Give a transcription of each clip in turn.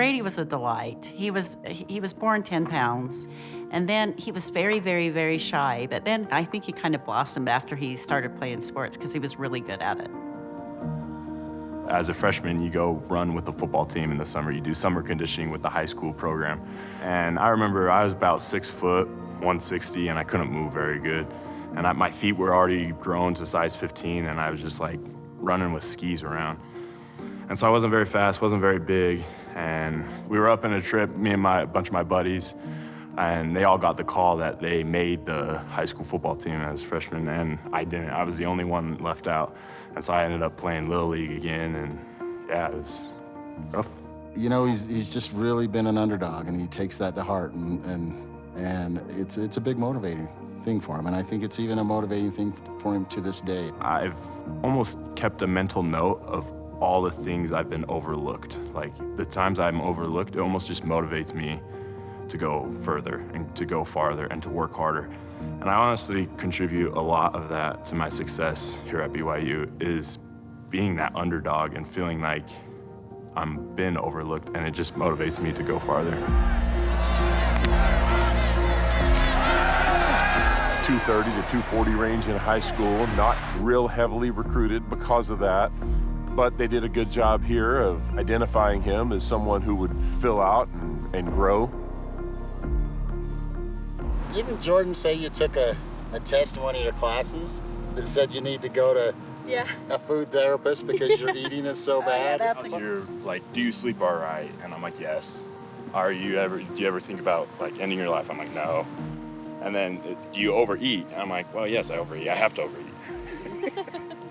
Brady was a delight. He was born 10 pounds, and then he was very, very, very shy. But then I think he kind of blossomed after he started playing sports because he was really good at it. As a freshman, you go run with the football team in the summer. You do summer conditioning with the high school program. And I remember I was about 6 foot, 160, and I couldn't move very good. And my feet were already grown to size 15, and I was just like running with skis around. And so I wasn't very fast, wasn't very big, and we were up in a trip, me and a bunch of my buddies, and they all got the call that they made the high school football team as freshmen, and I didn't. I was the only one left out. And so I ended up playing Little League again, and yeah, it was rough. You know, he's just really been an underdog, and he takes that to heart, and it's a big motivating thing for him, and I think it's even a motivating thing for him to this day. I've almost kept a mental note of all the things I've been overlooked. Like, the times I'm overlooked, it almost just motivates me to go further and to go farther and to work harder. And I honestly contribute a lot of that to my success here at BYU, is being that underdog and feeling like I'm been overlooked, and it just motivates me to go farther. 230 to 240 range in high school, not real heavily recruited because of that, but they did a good job here of identifying him as someone who would fill out and grow. Didn't Jordan say you took a test in one of your classes that said you need to go to a food therapist because your eating is so bad? You're like, do you sleep all right? And I'm like, yes. Do you ever think about like ending your life? I'm like, no. And then, do you overeat? And I'm like, well, yes, I overeat. I have to overeat.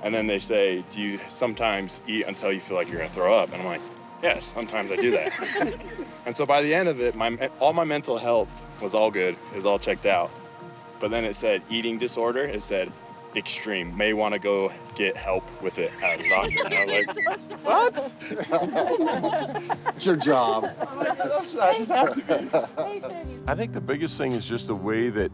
And then they say, do you sometimes eat until you feel like you're gonna throw up? And I'm like, yes, sometimes I do that. And so by the end of it, all my mental health was all good. It was all checked out. But then it said eating disorder. It said extreme. May want to go get help with it at a doctor. And I was like, what? It's your job. I just have to be. I think the biggest thing is just the way that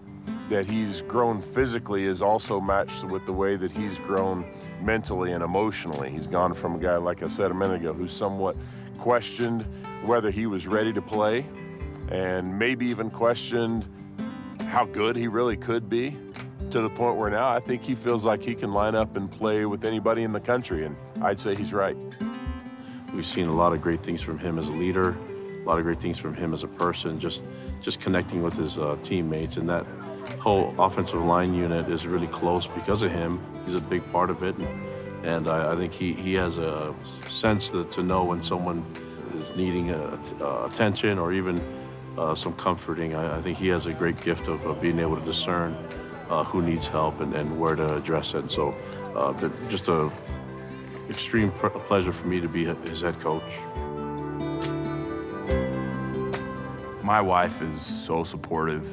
he's grown physically is also matched with the way that he's grown mentally and emotionally. He's gone from a guy, like I said a minute ago, who's somewhat questioned whether he was ready to play, and maybe even questioned how good he really could be, to the point where now I think he feels like he can line up and play with anybody in the country, and I'd say he's right. We've seen a lot of great things from him as a leader, a lot of great things from him as a person, just connecting with his teammates, and that whole offensive line unit is really close because of him. He's a big part of it, and I think he has a sense to know when someone is needing attention or even some comforting. I think he has a great gift of being able to discern who needs help and where to address it. And so just a extreme pleasure for me to be his head coach. My wife is so supportive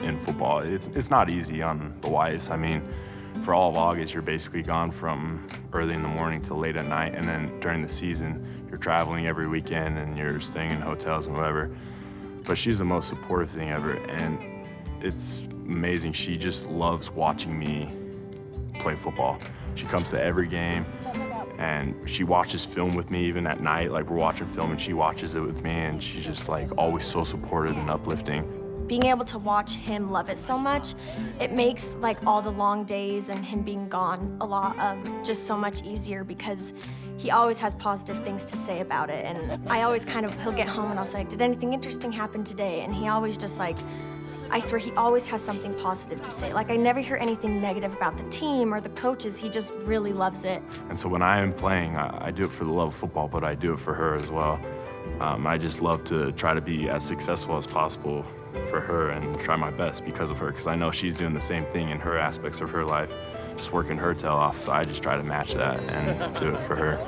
in football. It's not easy on the wives. I mean, for all of August, you're basically gone from early in the morning till late at night, and then during the season, you're traveling every weekend and you're staying in hotels and whatever. But she's the most supportive thing ever, and it's amazing. She just loves watching me play football. She comes to every game, and she watches film with me even at night. Like, we're watching film and she watches it with me, and she's just like always so supportive and uplifting. Being able to watch him love it so much, it makes like all the long days and him being gone a lot just so much easier, because he always has positive things to say about it. And I always he'll get home and I'll say, like, did anything interesting happen today? And he always just like, I swear he always has something positive to say. Like, I never hear anything negative about the team or the coaches. He just really loves it. And so when I am playing, I do it for the love of football, but I do it for her as well. I just love to try to be as successful as possible for her and try my best because of her, because I know she's doing the same thing in her aspects of her life, just working her tail off. So I just try to match that and do it for her.